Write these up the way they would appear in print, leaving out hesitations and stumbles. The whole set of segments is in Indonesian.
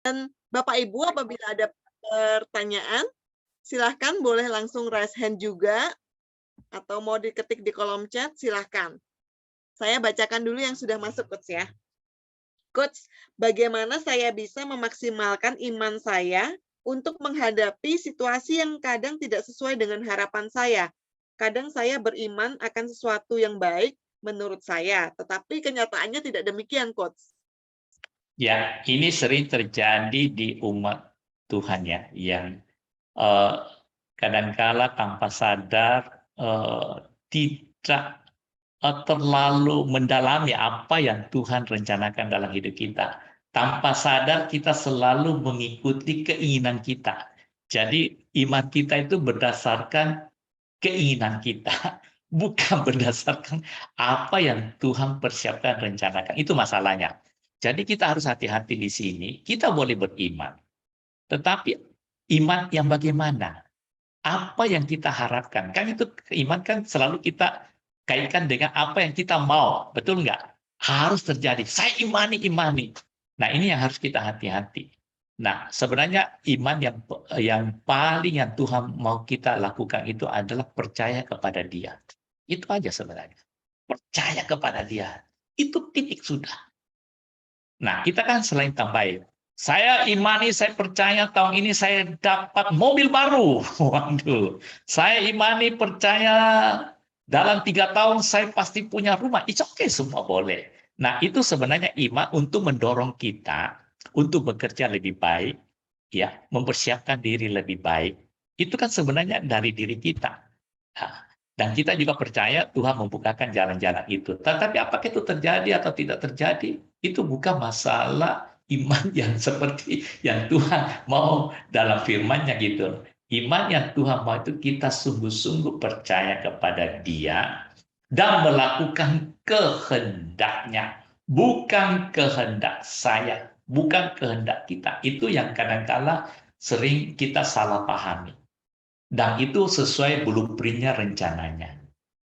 Dan Bapak Ibu apabila ada pertanyaan, silahkan boleh langsung raise hand juga, atau mau diketik di kolom chat, silahkan. Saya bacakan dulu yang sudah masuk, Coach ya. Coach, bagaimana saya bisa memaksimalkan iman saya untuk menghadapi situasi yang kadang tidak sesuai dengan harapan saya? Kadang saya beriman akan sesuatu yang baik menurut saya, tetapi kenyataannya tidak demikian, Coach. Ya, ini sering terjadi di umat Tuhan ya, yang kadangkala tanpa sadar tidak terlalu mendalami apa yang Tuhan rencanakan dalam hidup kita. Tanpa sadar kita selalu mengikuti keinginan kita. Jadi iman kita itu berdasarkan keinginan kita, bukan berdasarkan apa yang Tuhan persiapkan rencanakan. Itu masalahnya. Jadi kita harus hati-hati di sini. Kita boleh beriman, tetapi iman yang bagaimana? Apa yang kita harapkan? Kan itu iman kan selalu kita kaitkan dengan apa yang kita mau, betul nggak? Harus terjadi. Saya imani. Nah ini yang harus kita hati-hati. Nah sebenarnya iman yang paling yang Tuhan mau kita lakukan itu adalah percaya kepada Dia. Itu aja sebenarnya. Percaya kepada Dia. Itu titik sudah. Nah, kita kan selain tambahin, saya imani, saya percaya tahun ini saya dapat mobil baru. Waduh, saya imani, percaya dalam 3 tahun saya pasti punya rumah. It's okay, semua boleh. Nah, itu sebenarnya iman untuk mendorong kita untuk bekerja lebih baik, ya, mempersiapkan diri lebih baik. Itu kan sebenarnya dari diri kita. Nah, dan kita juga percaya Tuhan membukakan jalan-jalan itu. Tetapi apakah itu terjadi atau tidak terjadi? Itu bukan masalah iman yang seperti yang Tuhan mau dalam firman-Nya gitu. Iman yang Tuhan mau itu kita sungguh-sungguh percaya kepada Dia dan melakukan kehendak-Nya, bukan kehendak saya, bukan kehendak kita. Itu yang kadang-kala sering kita salah pahami. Dan itu sesuai blueprint-nya, rencananya.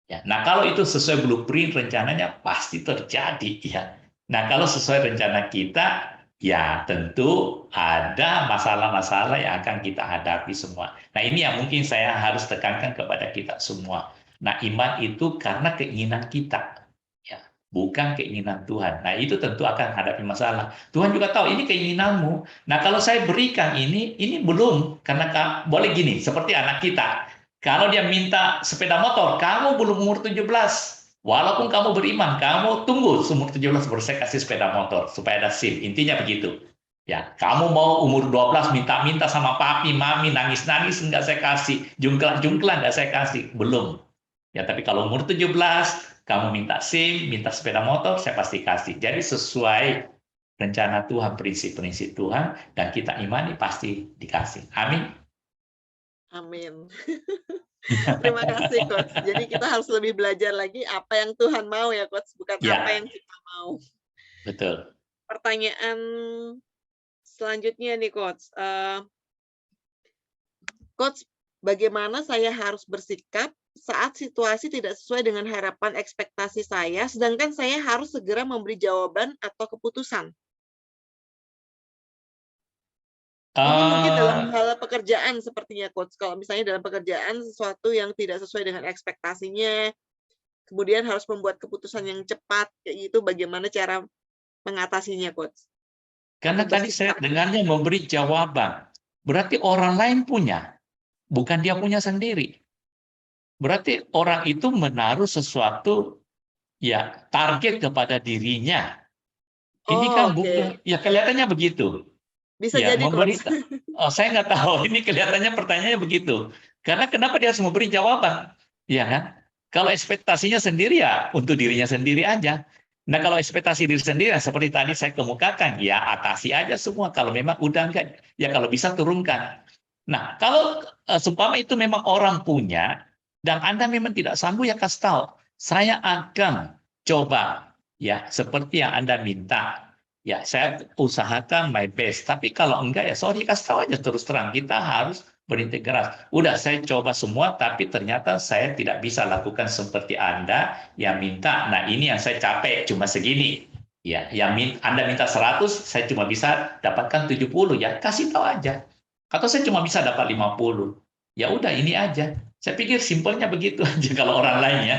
Ya, nah kalau itu sesuai blueprint rencananya pasti terjadi ya. Nah kalau sesuai rencana kita ya tentu ada masalah-masalah yang akan kita hadapi semua. Nah ini yang mungkin saya harus tekankan kepada kita semua. Nah iman itu karena keinginan kita, ya bukan keinginan Tuhan. Nah itu tentu akan hadapi masalah. Tuhan juga tahu ini keinginanmu. Nah kalau saya berikan ini belum karena boleh gini seperti anak kita. Kalau dia minta sepeda motor, kamu belum umur 17. Walaupun kamu beriman, kamu tunggu umur 17 baru saya kasih sepeda motor supaya ada SIM. Intinya begitu. Ya, kamu mau umur 12 minta-minta sama papi, mami, nangis-nangis enggak saya kasih, jungklan-jungklan enggak saya kasih, belum. Ya, tapi kalau umur 17, kamu minta SIM, minta sepeda motor, saya pasti kasih. Jadi sesuai rencana Tuhan, prinsip-prinsip Tuhan, dan kita imani pasti dikasih. Amin. Amin. Terima kasih, Coach. Jadi kita harus lebih belajar lagi apa yang Tuhan mau ya, Coach, bukan apa Ya, yang kita mau. betul. Pertanyaan selanjutnya nih, Coach. Coach, bagaimana saya harus bersikap saat situasi tidak sesuai dengan harapan ekspektasi saya, sedangkan saya harus segera memberi jawaban atau keputusan? Ini mungkin dalam hal pekerjaan sepertinya, Coach. Kalau misalnya dalam pekerjaan sesuatu yang tidak sesuai dengan ekspektasinya, kemudian harus membuat keputusan yang cepat, kayak gitu, bagaimana cara mengatasinya, Coach? Karena Atau tadi saya bersikap? dengarnya memberi jawaban. Berarti orang lain punya, bukan dia punya sendiri. Berarti orang itu menaruh sesuatu ya target kepada dirinya. Ini Oh, kan oke. bukan, ya kelihatannya begitu. Bisa Ya jadi, memberi, Coach. saya nggak tahu. Ini kelihatannya pertanyaannya begitu. Karena kenapa dia harus memberi jawaban? Ya kan? Kalau ekspektasinya sendiri ya untuk dirinya sendiri aja. Nah kalau ekspektasi diri sendiri ya seperti tadi saya kemukakan, ya atasi aja semua. Kalau memang udah enggak, ya kalau bisa turunkan. Nah kalau seumpama itu memang orang punya dan Anda memang tidak sanggup ya kasih tahu. Saya akan coba ya seperti yang Anda minta. Ya saya usahakan my best. Tapi kalau enggak ya sorry kasih tahu aja terus terang. Kita harus berintegrasi. Udah saya coba semua tapi ternyata saya tidak bisa lakukan seperti Anda yang minta. Nah ini yang saya capek cuma segini. Ya, Anda minta 100, saya cuma bisa dapatkan 70 ya, kasih tahu aja. Atau saya cuma bisa dapat 50. Ya udah ini aja. Saya pikir simpelnya begitu aja kalau orang lain ya.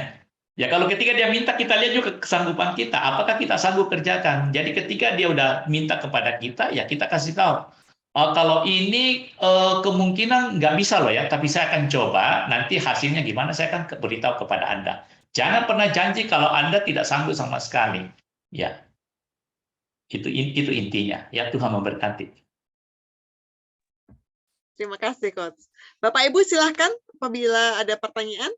Ya kalau ketika dia minta, kita lihat juga kesanggupan kita, apakah kita sanggup kerjakan. Jadi ketika dia udah minta kepada kita, ya kita kasih tahu. Kalau ini kemungkinan nggak bisa loh ya, tapi saya akan coba, nanti hasilnya gimana saya akan beritahu kepada Anda. Jangan pernah janji kalau Anda tidak sanggup sama sekali. Ya, itu intinya. Ya Tuhan memberkati. Terima kasih, Coach. Bapak Ibu silahkan apabila ada pertanyaan.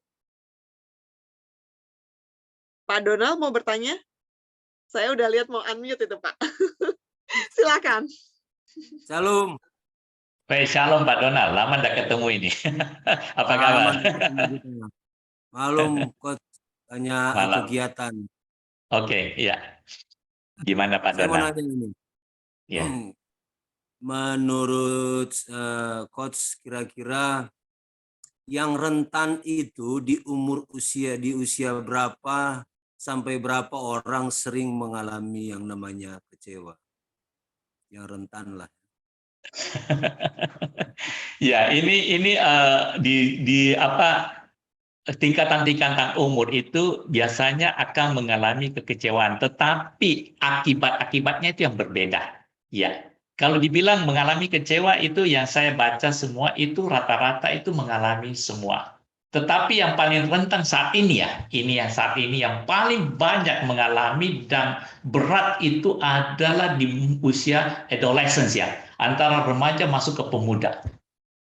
Pak Donald mau bertanya? Saya udah lihat mau unmute itu, Pak. Silakan. Shalom. Baik, shalom Pak Donald. Lama tidak ketemu ini. Apa kabar? Malum, Coach. Tanya Malam. kegiatan. Oke, ya. Gimana Pak Saya mau Donald? nanya ini. Ya. Menurut Coach, kira-kira yang rentan itu di usia berapa sampai berapa orang sering mengalami yang namanya kecewa? Yang rentan lah. Ya, ini di apa tingkatan-tingkatan umur itu biasanya akan mengalami kekecewaan, tetapi akibat-akibatnya itu yang berbeda. Ya, kalau dibilang mengalami kecewa itu yang saya baca semua itu rata-rata itu mengalami semua. Tetapi yang paling rentan saat ini ya, ini yang saat ini yang paling banyak mengalami dan berat itu adalah di usia adolescence ya, antara remaja masuk ke pemuda.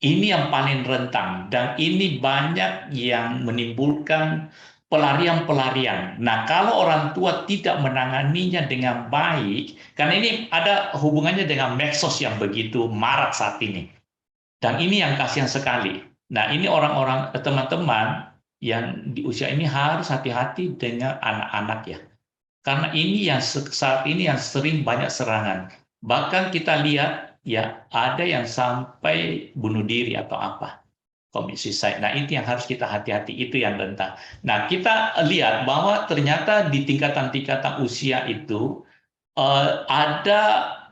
Ini yang paling rentan dan ini banyak yang menimbulkan pelarian-pelarian. Nah, kalau orang tua tidak menanganinya dengan baik, karena ini ada hubungannya dengan medsos yang begitu marak saat ini. Dan ini yang kasihan sekali. Nah, ini orang-orang, teman-teman yang di usia ini harus hati-hati dengan anak-anak ya. Karena ini yang saat ini yang sering banyak serangan. Bahkan kita lihat ya ada yang sampai bunuh diri atau apa, commit suicide. Nah itu yang harus kita hati-hati, itu yang rentan. Nah kita lihat bahwa ternyata di tingkatan-tingkatan usia itu ada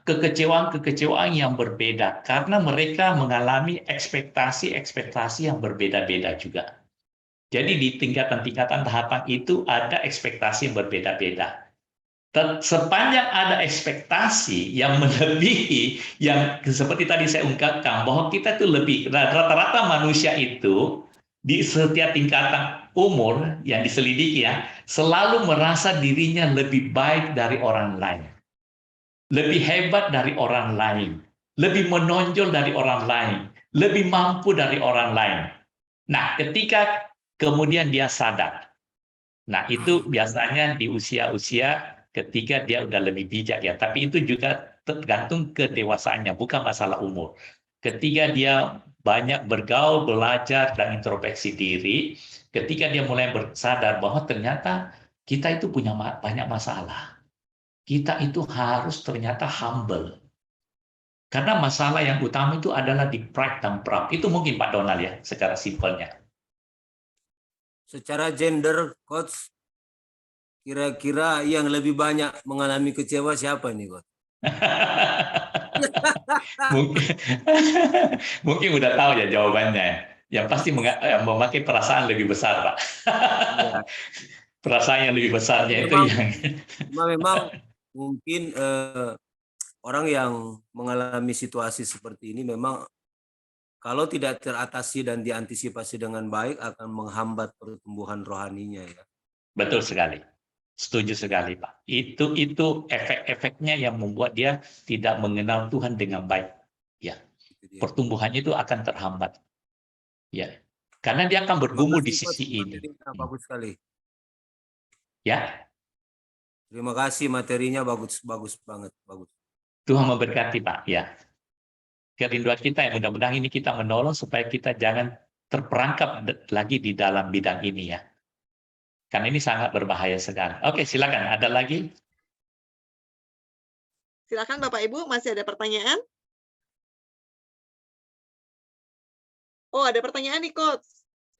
kekecewaan-kekecewaan yang berbeda karena mereka mengalami ekspektasi-ekspektasi yang berbeda-beda juga. Jadi di tingkatan-tingkatan tahapan itu ada ekspektasi yang berbeda-beda. Sepanjang ada ekspektasi yang melebihi, yang seperti tadi saya ungkapkan, bahwa kita itu lebih, rata-rata manusia itu di setiap tingkatan umur yang diselidiki ya, selalu merasa dirinya lebih baik dari orang lain, lebih hebat dari orang lain, lebih menonjol dari orang lain, lebih mampu dari orang lain. Nah, ketika kemudian dia sadar, nah itu biasanya di usia-usia ketika dia udah lebih bijak ya, tapi itu juga tergantung kedewasaannya, bukan masalah umur. Ketika dia banyak bergaul, belajar, dan introspeksi diri, ketika dia mulai bersadar bahwa ternyata kita itu punya banyak masalah. Kita itu harus ternyata humble. Karena masalah yang utama itu adalah di pride dan proud. Itu mungkin Pak Donald ya, secara simpelnya. Secara gender, Coach, kira-kira yang lebih banyak mengalami kecewa siapa nih, Coach? Mungkin udah tahu ya jawabannya. Yang pasti memakai perasaan lebih besar, Pak. Iya. Perasaan yang lebih besarnya itu yang memang mungkin orang yang mengalami situasi seperti ini memang kalau tidak teratasi dan diantisipasi dengan baik akan menghambat pertumbuhan rohaninya ya. betul sekali. Setuju sekali, Pak. Itu efek-efeknya yang membuat dia tidak mengenal Tuhan dengan baik. Ya. Pertumbuhannya itu akan terhambat. Ya. Karena dia akan bergumul di sisi ini. Bagus sekali. Ya. Terima kasih, materinya bagus banget, bagus. Tuhan memberkati, Pak. Ya. Kerinduan kita yang mudah-mudahan ini kita menolong supaya kita jangan terperangkap lagi di dalam bidang ini ya. Karena ini sangat berbahaya sekali. Oke, silakan. Ada lagi? Silakan Bapak Ibu, masih ada pertanyaan? Oh, ada pertanyaan nih, Coach.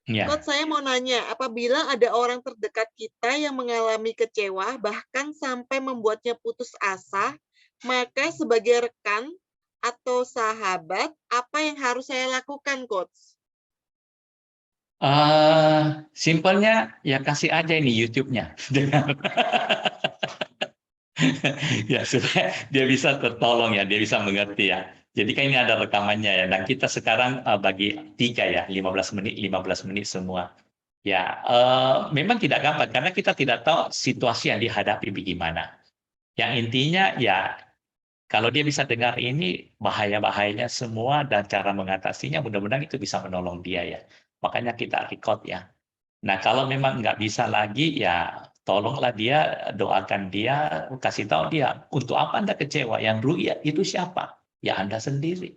Ya. Coach, saya mau nanya, apabila ada orang terdekat kita yang mengalami kecewa, bahkan sampai membuatnya putus asa, maka sebagai rekan atau sahabat, apa yang harus saya lakukan, Coach? Simpelnya ya kasih aja ini YouTube-nya. Ya supaya dia bisa tertolong ya, dia bisa mengerti ya. Jadi kan ini ada rekamannya ya, dan kita sekarang bagi 3 ya, 15 menit semua. Ya, memang tidak gampang karena kita tidak tahu situasi yang dihadapi bagaimana. Yang intinya ya kalau dia bisa dengar ini bahaya-bahayanya semua dan cara mengatasinya, mudah-mudahan itu bisa menolong dia ya. Makanya kita record ya. Nah, kalau memang nggak bisa lagi, ya tolonglah dia, doakan dia, kasih tahu dia, untuk apa Anda kecewa? Yang rugi itu siapa? Ya Anda sendiri.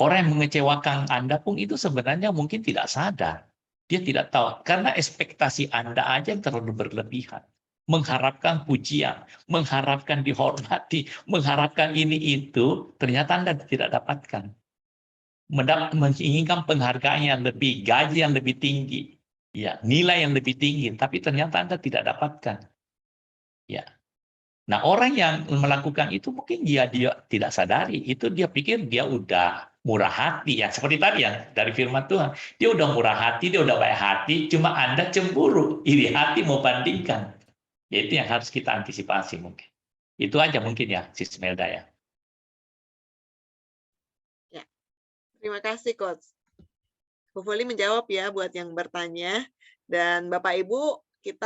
Orang yang mengecewakan Anda pun itu sebenarnya mungkin tidak sadar. Dia tidak tahu, karena ekspektasi Anda aja yang terlalu berlebihan. Mengharapkan pujian, mengharapkan dihormati, mengharapkan ini itu, ternyata Anda tidak dapatkan. Menginginkan penghargaan yang lebih, gaji yang lebih tinggi, ya, nilai yang lebih tinggi, tapi ternyata Anda tidak dapatkan. Ya. Nah, orang yang melakukan itu mungkin dia tidak sadari, itu dia pikir dia udah murah hati ya, seperti tadi ya dari firman Tuhan. Dia udah murah hati, dia udah baik hati, cuma Anda cemburu, iri hati mau bandingkan. Ya, itu yang harus kita antisipasi mungkin. Itu aja mungkin ya, Sis Melda ya. Ya, terima kasih, Coach. Bu Foli menjawab ya buat yang bertanya. Dan Bapak Ibu, kita